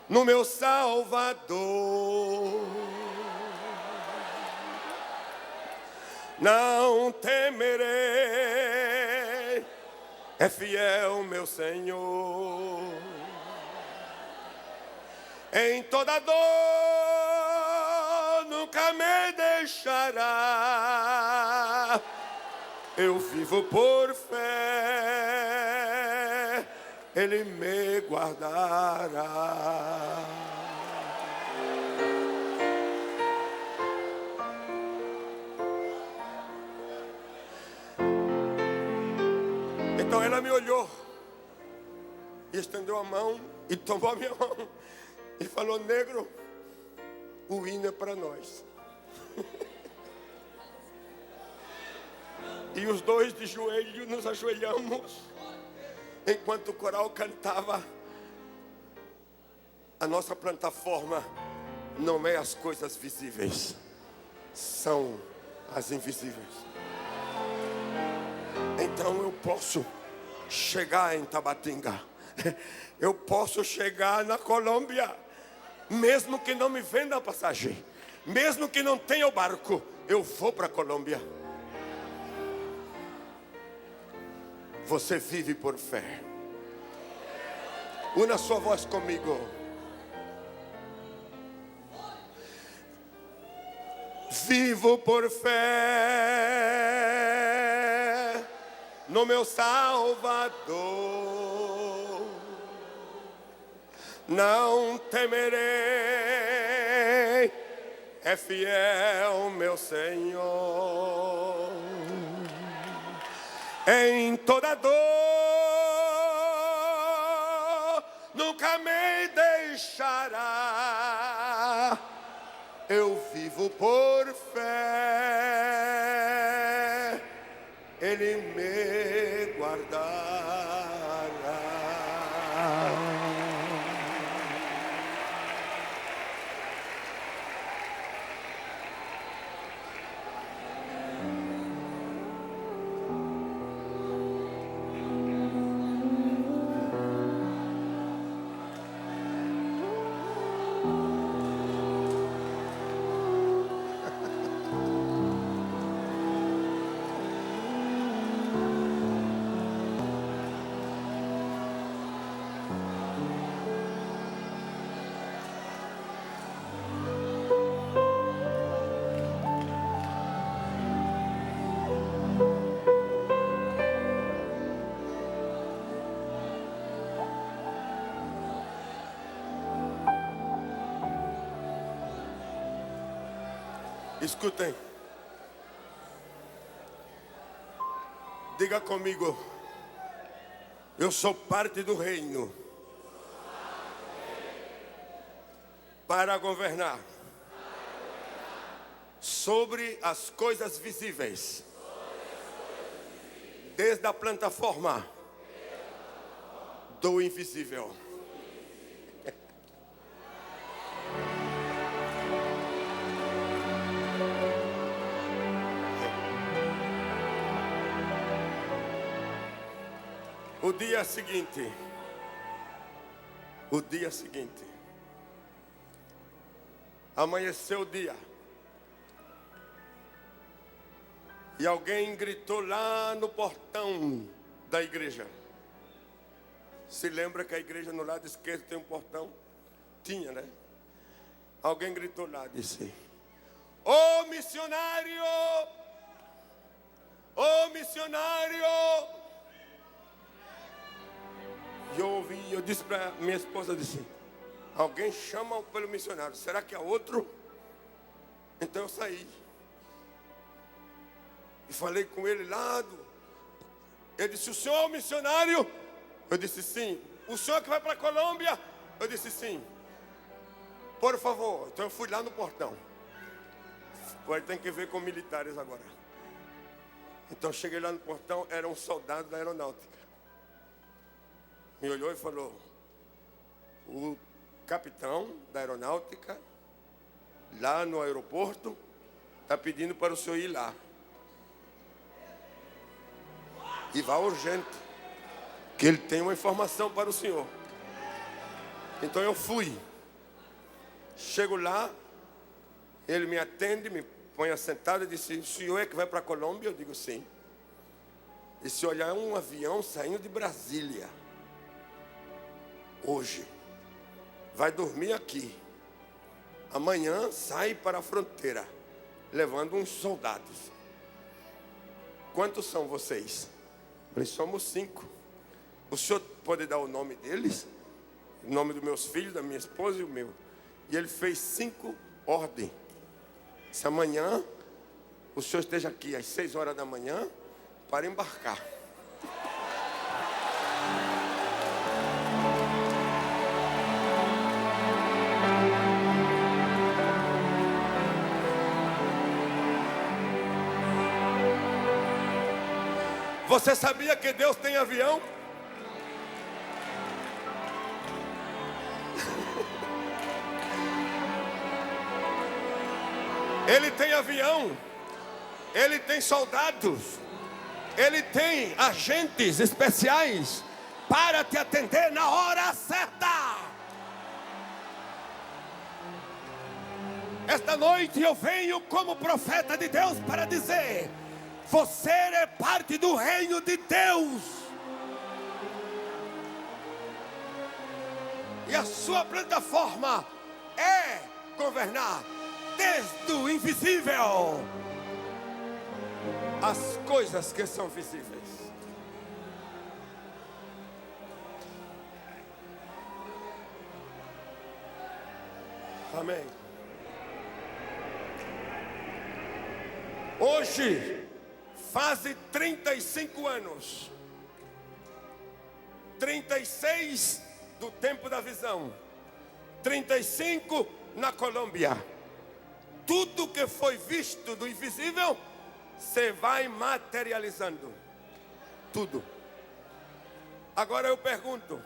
no meu Salvador. Não temerei, é fiel meu Senhor. Em toda dor nunca me deixará. Eu vivo por fé, Ele me guardará. Então ela me olhou e estendeu a mão e tomou a minha mão e falou: negro, o hino é para nós. E os dois de joelho nos ajoelhamos enquanto o coral cantava. A nossa plataforma não é as coisas visíveis, são as invisíveis. Então eu posso chegar em Tabatinga, eu posso chegar na Colômbia, mesmo que não me venda a passagem, mesmo que não tenha o barco, eu vou para a Colômbia. Você vive por fé. Una sua voz comigo. Vivo por fé no meu Salvador. Não temerei, é fiel meu Senhor. Em toda dor nunca me deixará. Eu vivo por fé, Ele me guardará. Escutem. Diga comigo. Eu sou parte do reino para governar sobre as coisas visíveis, desde a plataforma do invisível. O dia seguinte, amanheceu o dia, e alguém gritou lá no portão da igreja. Se lembra que a igreja no lado esquerdo tem um portão? Tinha, né? Alguém gritou lá, disse: ô missionário! Ô missionário! E eu disse para minha esposa, disse: alguém chama pelo missionário, será que é outro? Então eu saí e falei com ele lá. Ele disse: o senhor é o missionário? Eu disse: sim. O senhor que vai para a Colômbia? Eu disse: sim. Por favor. Então eu fui lá no portão. Vai ter que ver com militares agora. Então cheguei lá no portão, era um soldado da aeronáutica. Me olhou e falou: o capitão da aeronáutica, lá no aeroporto, está pedindo para o senhor ir lá. E vá urgente, que ele tem uma informação para o senhor. Então eu fui. Chego lá, ele me atende, me põe assentado e disse: o senhor é que vai para a Colômbia? Eu digo: sim. E se olhar, um avião saindo de Brasília hoje, vai dormir aqui, amanhã sai para a fronteira, levando uns soldados. Quantos são vocês? Eu falei: somos 5. O senhor pode dar o nome deles? O nome dos meus filhos, da minha esposa e o meu. E ele fez 5 ordens. Se amanhã o senhor esteja aqui às 6 horas da manhã para embarcar. Você sabia que Deus tem avião? Ele tem avião, ele tem soldados, ele tem agentes especiais para te atender na hora certa. Esta noite eu venho como profeta de Deus para dizer: você é parte do reino de Deus. E a sua plataforma é governar desde o invisível as coisas que são visíveis. Amém. Hoje faz 35 anos, 36 do tempo da visão, 35 na Colômbia. Tudo que foi visto do invisível se vai materializando. Tudo. Agora eu pergunto: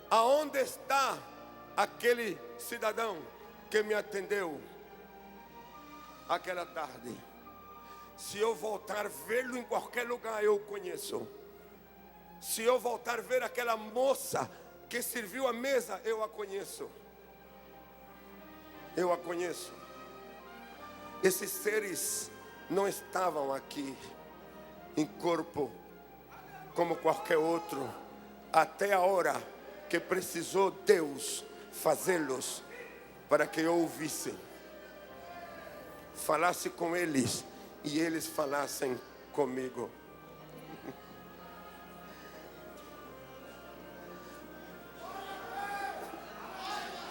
aonde está aquele cidadão que me atendeu aquela tarde? Se eu voltar a vê-lo em qualquer lugar, eu o conheço. Se eu voltar a ver aquela moça que serviu a mesa, eu a conheço. Eu a conheço. Esses seres não estavam aqui em corpo como qualquer outro, até a hora que precisou Deus fazê-los para que eu ouvisse, falasse com eles e eles falassem comigo.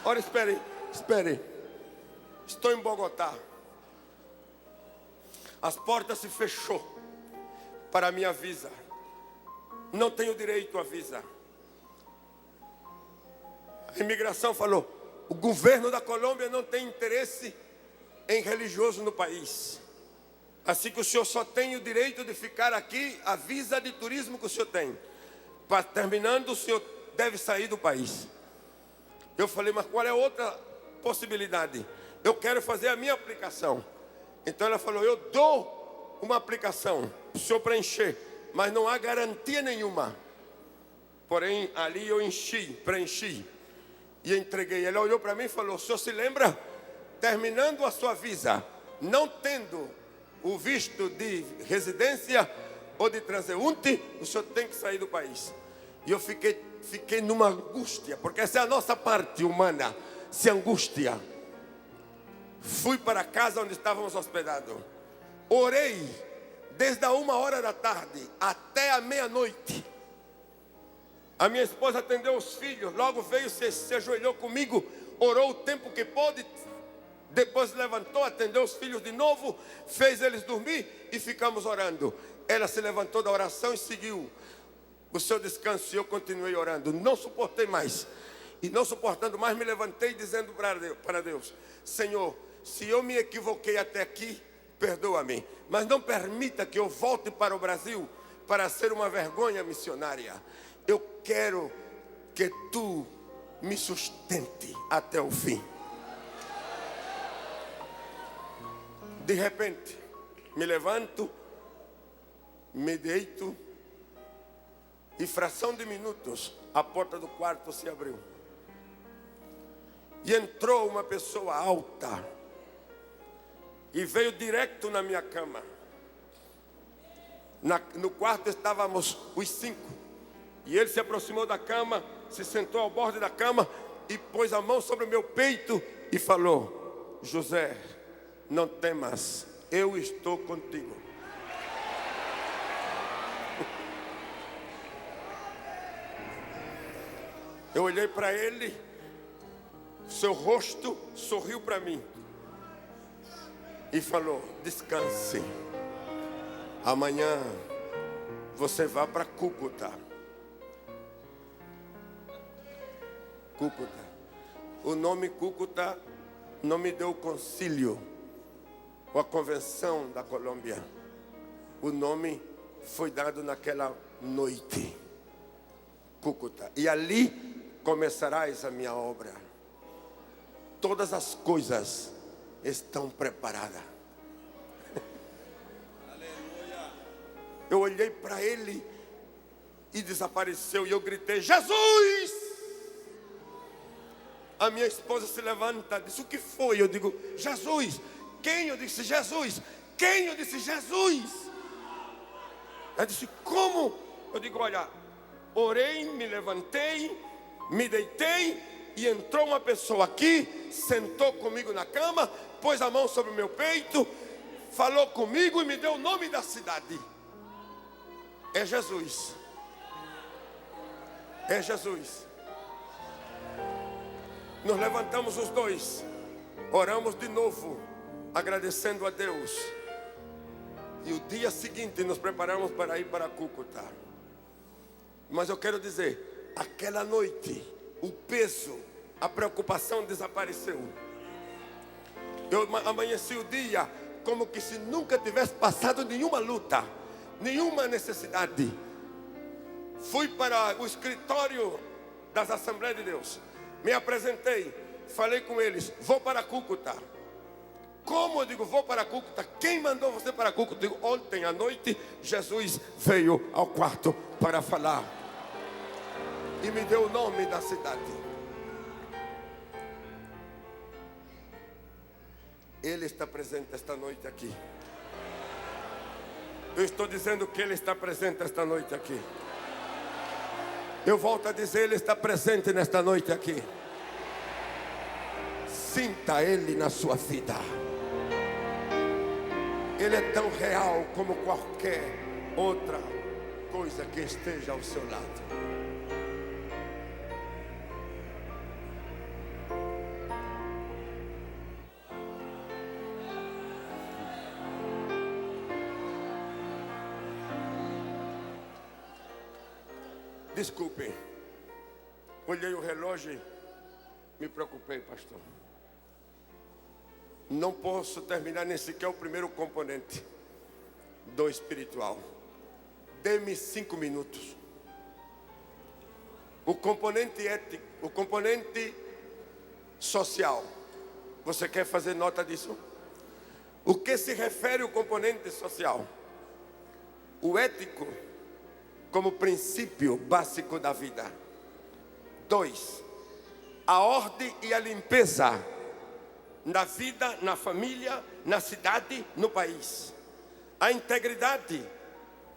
Ora, espere. Estou em Bogotá. As portas se fechou para a minha visa. Não tenho direito à visa. A imigração falou: o governo da Colômbia não tem interesse em religioso no país. Assim que o senhor só tem o direito de ficar aqui, a visa de turismo que o senhor tem. Terminando, o senhor deve sair do país. Eu falei: mas qual é a outra possibilidade? Eu quero fazer a minha aplicação. Então ela falou: eu dou uma aplicação para o senhor preencher, mas não há garantia nenhuma. Porém, ali eu preenchi e entreguei. Ela olhou para mim e falou: o senhor se lembra? Terminando a sua visa, não tendo o visto de residência ou de transeunte, o senhor tem que sair do país. E eu fiquei numa angústia, porque essa é a nossa parte humana, se angústia. Fui para a casa onde estávamos hospedados. Orei desde a 1h da tarde até a meia-noite. A minha esposa atendeu os filhos, logo veio, se ajoelhou comigo, orou o tempo que pôde. Depois levantou, atendeu os filhos de novo, fez eles dormir e ficamos orando. Ela se levantou da oração e seguiu o seu descanso, e eu continuei orando. Não suportei mais. E não suportando mais, me levantei dizendo para Deus: Senhor, se eu me equivoquei até aqui, perdoa-me, mas não permita que eu volte para o Brasil para ser uma vergonha missionária. Eu quero que tu me sustente até o fim. De repente, me levanto, me deito, e fração de minutos, a porta do quarto se abriu. E entrou uma pessoa alta e veio direto na minha cama. No quarto estávamos os 5. E ele se aproximou da cama, se sentou ao borde da cama e pôs a mão sobre o meu peito e falou: José, não temas, eu estou contigo. Eu olhei para ele, seu rosto sorriu para mim e falou: descanse. Amanhã você vai para Cúcuta. Cúcuta. O nome Cúcuta não me deu o concílio ou a convenção da Colômbia. O nome foi dado naquela noite. Cúcuta. E ali começarás a minha obra. Todas as coisas estão preparadas. Eu olhei para ele e desapareceu. E eu gritei: Jesus! A minha esposa se levanta, disse: o que foi? Eu digo: Jesus. Quem? Eu disse: Jesus. Quem? Eu disse: Jesus. Ela disse: como? Eu digo: olha, orei, me levantei, me deitei e entrou uma pessoa aqui, sentou comigo na cama, pôs a mão sobre o meu peito, falou comigo e me deu o nome da cidade. É Jesus. É Jesus. Nos levantamos os dois, oramos de novo, agradecendo a Deus. E o dia seguinte nos preparamos para ir para Cúcuta. Mas eu quero dizer, aquela noite, o peso, a preocupação desapareceu. Eu amanheci o dia como que se nunca tivesse passado nenhuma luta, nenhuma necessidade. Fui para o escritório das Assembleias de Deus, me apresentei, falei com eles: vou para Cúcuta. Como? Eu digo: vou para Cúcuta. Quem mandou você para Cúcuta? Eu digo: ontem à noite Jesus veio ao quarto para falar e me deu o nome da cidade. Ele está presente esta noite aqui. Eu estou dizendo que Ele está presente esta noite aqui. Eu volto a dizer: Ele está presente nesta noite aqui. Sinta Ele na sua vida. Ele é tão real como qualquer outra coisa que esteja ao seu lado. Desculpem, olhei o relógio e me preocupei, pastor. Não posso terminar nem sequer o primeiro componente do espiritual. Dê-me 5 minutos. O componente ético, o componente social. Você quer fazer nota disso? O que se refere ao componente social? O ético como princípio básico da vida. 2, a ordem e a limpeza na vida, na família, na cidade, no país. A integridade,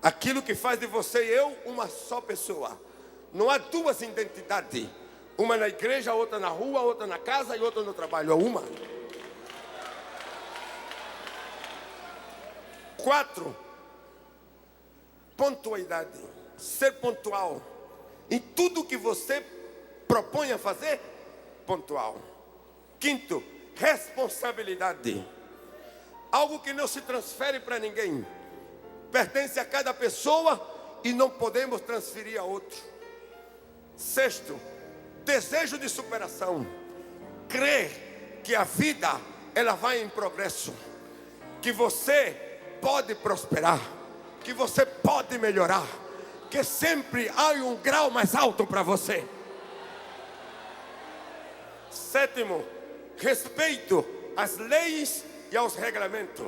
aquilo que faz de você e eu uma só pessoa. Não há duas identidades, uma na igreja, outra na rua, outra na casa e outra no trabalho. É uma. 4, pontualidade. Ser pontual em tudo que você propõe a fazer, pontual. 5, responsabilidade. Algo que não se transfere para ninguém, pertence a cada pessoa e não podemos transferir a outro. 6, desejo de superação. Crer que a vida ela vai em progresso, que você pode prosperar, que você pode melhorar, que sempre há um grau mais alto para você. 7, respeito às leis e aos regulamentos.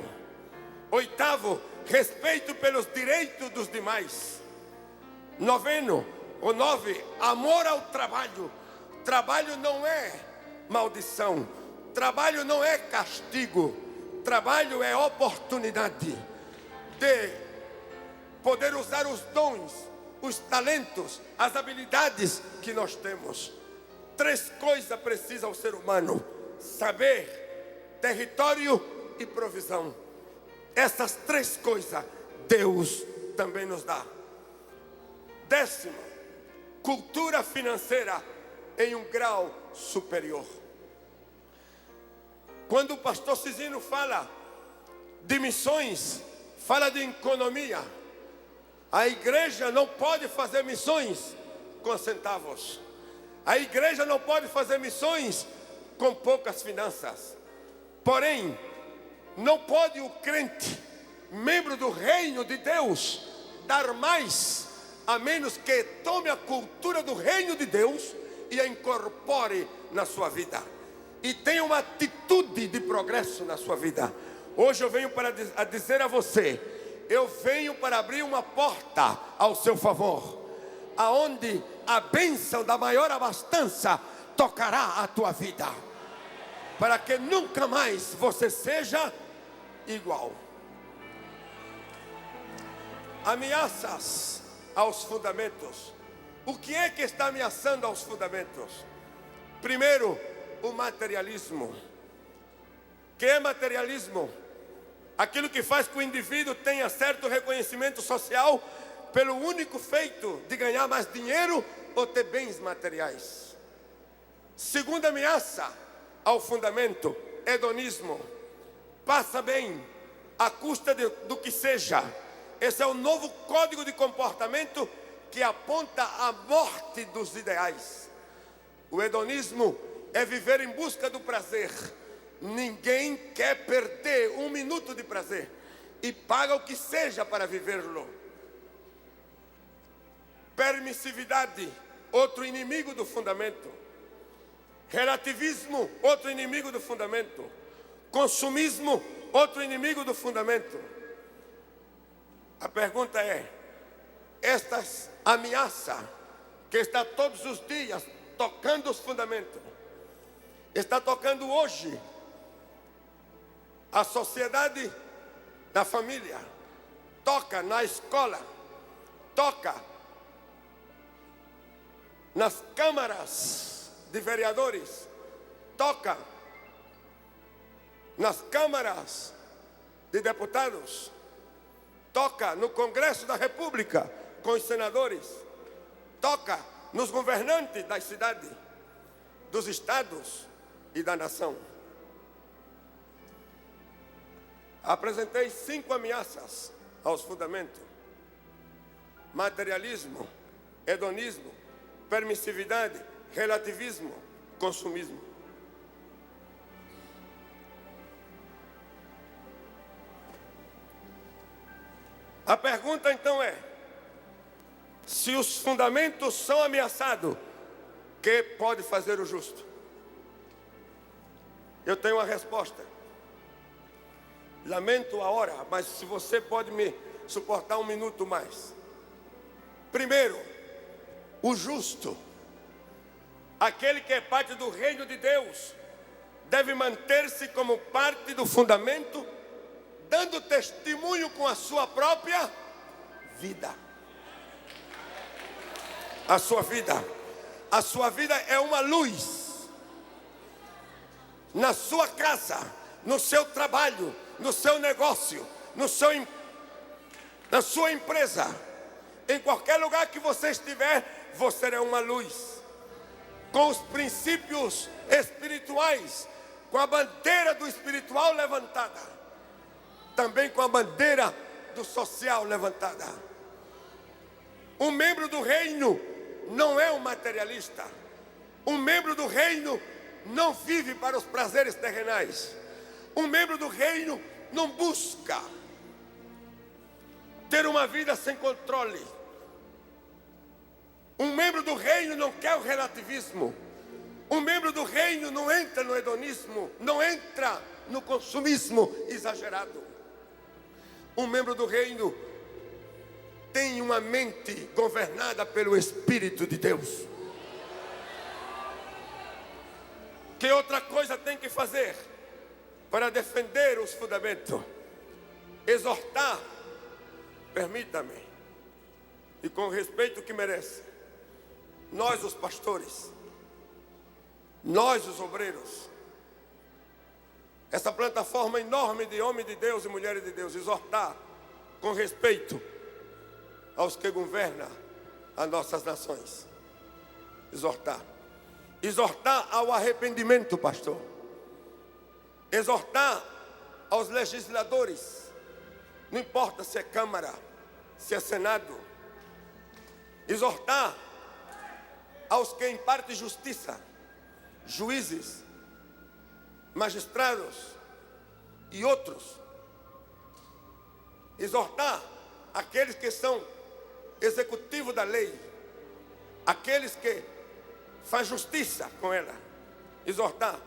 8, respeito pelos direitos dos demais. 9, amor ao trabalho. Trabalho não é maldição. Trabalho não é castigo. Trabalho é oportunidade de poder usar os dons, os talentos, as habilidades que nós temos. 3 coisas precisa o ser humano: saber, território e provisão. Essas 3 coisas Deus também nos dá. 10º, cultura financeira em um grau superior. Quando o pastor Cizino fala de missões, fala de economia. A igreja não pode fazer missões com centavos. A igreja não pode fazer missões com poucas finanças. Porém, não pode o crente, membro do reino de Deus, dar mais, a menos que tome a cultura do reino de Deus e a incorpore na sua vida. E tenha uma atitude de progresso na sua vida. Hoje eu venho para dizer a você: eu venho para abrir uma porta ao seu favor, aonde a bênção da maior abastança tocará a tua vida, para que nunca mais você seja igual. Ameaças aos fundamentos. O que é que está ameaçando aos fundamentos? Primeiro, o materialismo. Que é materialismo? Aquilo que faz que o indivíduo tenha certo reconhecimento social pelo único feito de ganhar mais dinheiro ou ter bens materiais. Segunda ameaça ao fundamento: hedonismo. Passa bem à custa do que seja. Esse é o novo código de comportamento que aponta à morte dos ideais. O hedonismo é viver em busca do prazer. Ninguém quer perder um minuto de prazer e paga o que seja para vivê-lo. Permissividade, outro inimigo do fundamento. Relativismo, outro inimigo do fundamento. Consumismo, outro inimigo do fundamento. A pergunta é: esta ameaça que está todos os dias tocando os fundamentos, está tocando hoje a sociedade da família, toca na escola, toca nas câmaras de vereadores, toca nas câmaras de deputados, toca no Congresso da República com os senadores, toca nos governantes das cidades, dos estados e da nação. Apresentei 5 ameaças aos fundamentos: materialismo, hedonismo, permissividade, relativismo, consumismo. A pergunta então é: se os fundamentos são ameaçados, o que pode fazer o justo? Eu tenho uma resposta. Lamento a hora, mas se você pode me suportar um minuto mais. Primeiro, o justo, aquele que é parte do reino de Deus, deve manter-se como parte do fundamento, dando testemunho com a sua própria vida. A sua vida é uma luz. Na sua casa, no seu trabalho, no seu negócio, na sua empresa, em qualquer lugar que você estiver, você é uma luz. Com os princípios espirituais, com a bandeira do espiritual levantada, também com a bandeira do social levantada. Um membro do reino não é um materialista. Um membro do reino não vive para os prazeres terrenais. Um membro do reino não busca ter uma vida sem controle. Um membro do reino não quer o relativismo. Um membro do reino não entra no hedonismo, não entra no consumismo exagerado. Um membro do reino tem uma mente governada pelo Espírito de Deus. Que outra coisa tem que fazer para defender os fundamentos? Exortar, permita-me, e com o respeito que merece, nós os pastores, nós os obreiros, essa plataforma enorme de homens de Deus e mulheres de Deus, exortar com respeito aos que governam as nossas nações. Exortar ao arrependimento, pastor. Exortar aos legisladores, não importa se é Câmara, se é Senado. Exortar aos que impartem justiça, juízes, magistrados e outros. Exortar aqueles que são executivo da lei, aqueles que faz justiça com ela. Exortar,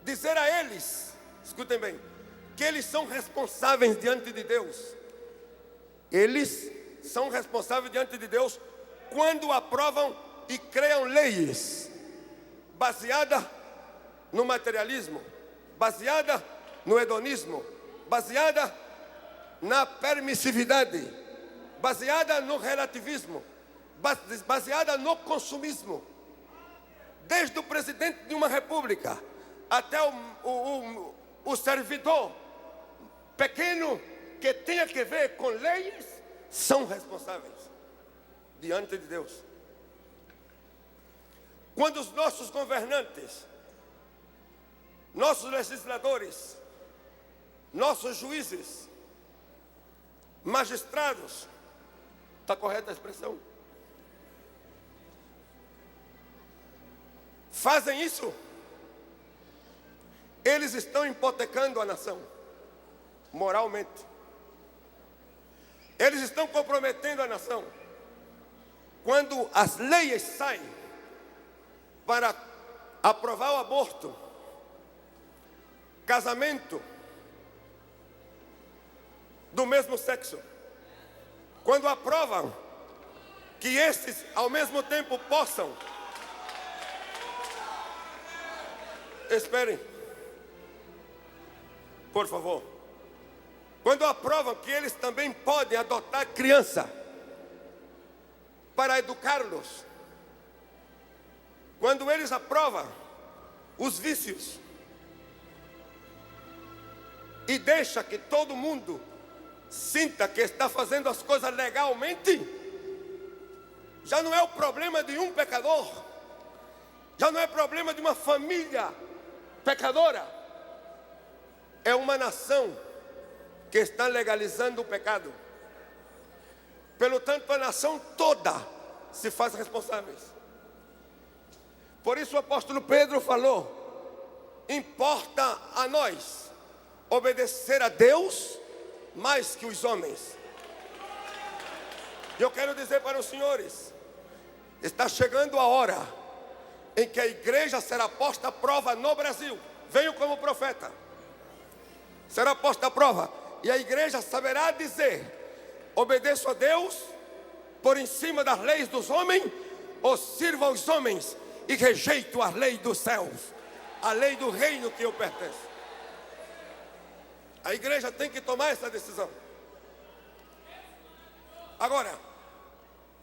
dizer a eles, escutem bem, que eles são responsáveis diante de Deus. Eles são responsáveis diante de Deus quando aprovam e criam leis baseadas no materialismo, baseada no hedonismo, baseada na permissividade, baseada no relativismo, baseada no consumismo. Desde o presidente de uma república até o servidor pequeno que tenha que ver com leis, são responsáveis diante de Deus. Quando os nossos governantes, nossos legisladores, nossos juízes, magistrados, está correta a expressão? Fazem isso, eles estão hipotecando a nação, moralmente. Eles estão comprometendo a nação. Quando as leis saem para aprovar o aborto, casamento do mesmo sexo, quando aprovam que esses ao mesmo tempo possam, esperem, por favor, quando aprovam que eles também podem adotar criança para educá-los, quando eles aprovam os vícios e deixa que todo mundo sinta que está fazendo as coisas legalmente, já não é o problema de um pecador, já não é problema de uma família pecadora, é uma nação que está legalizando o pecado. Pelo tanto, a nação toda se faz responsáveis. Por isso o apóstolo Pedro falou: importa a nós obedecer a Deus mais que os homens. E eu quero dizer para os senhores, está chegando a hora em que a igreja será posta à prova no Brasil. Venho como profeta. Será posta à prova. E a igreja saberá dizer: obedeço a Deus por em cima das leis dos homens, ou sirvo aos homens e rejeito a lei dos céus, a lei do reino que eu pertenço. A igreja tem que tomar essa decisão. Agora,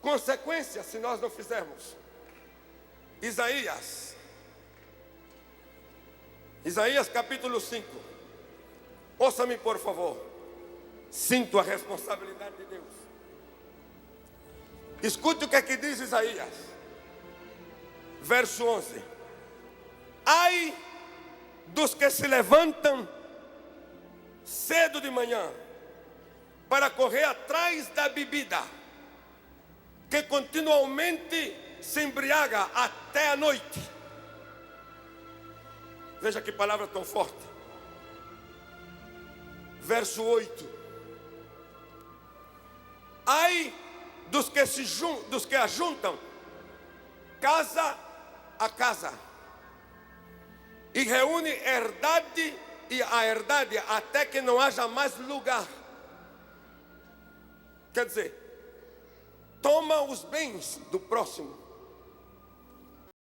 consequência se nós não fizermos. Isaías capítulo 5. Ouça-me, por favor. Sinto a responsabilidade de Deus. Escute o que é que diz Isaías. Verso 11. Ai dos que se levantam cedo de manhã para correr atrás da bebida, que continuamente se embriaga até a noite. Veja que palavra tão forte. Verso 8. Ai dos que ajuntam casa a casa e reúne herdade e a herdade até que não haja mais lugar. Quer dizer, toma os bens do próximo